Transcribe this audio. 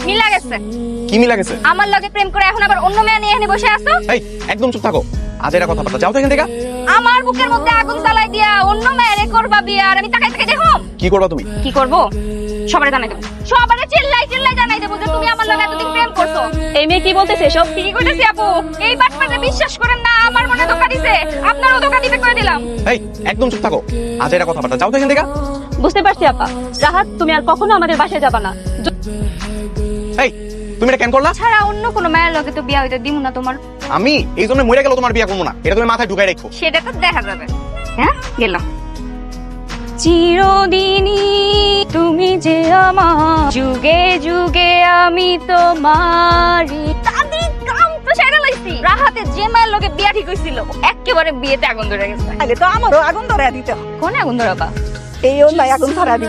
মিলা গেছে। কি মিলা গেছে? আমার লগে প্রেম করে এখন আবার অন্য মেয়ে নিয়ে এখানে বসে আছো। এই একদম চুপ থাকো, আজ এরা কথা যাও তো এখান থেকে। আমার বুকের মধ্যে আগুন জ্বালাই দিয়া অন্য মেয়ে করবা বিয়ে, আর আমি তাকাই তাকাই দেখো। কি করবা তুমি? কি করব? সবারে জানাই দেবো, সবারে চিল্লাই চিল্লাই জানাই দেবো যে তুমি আমার লগে এতদিন প্রেম করছো। এই মেয়ে কি বলতেছে সব ঠিকই করতেছি আপু। এই বাটপারে বিশ্বাস করেন না, আমার মনে ধোঁকা দিছে, আপনারও ধোঁকা দিতে করে দিলাম। এই একদম চুপ থাকো, আজ এরা কথা যাও তো এখান থেকে। বুঝতে পারছি আপা। রাহাত, তুমি আর কখনো আমাদের বাসায় যাবা না। এই তুমি এটা কেন করলা? ছাড়া অন্য কোনো মেয়ের লগে তো বিয়া হইতে দিমু না তোমার। আমি এই জন্য মরে গেল তোমার বিয়া করবো না, এটা তুমি মাথায় ঢুকাই রাখো। সেটা তো দেখা যাবে। হ্যাঁ গেল। চিরদিনই তুমি যে আমার, যুগে যুগে আমি তোমারই। তাদের কাম তো সেরা লাইছি। রাহাতে যে মায়ের লগে বিয়া ঠিক হইছিল, একেবারে বিয়েতে আগুন ধরে গেছে। তাহলে তো আমারও আগুন ধরায় দিতে হবে। কোন আগুন ধরাবা? এই অন্যায় আগুন ধরায়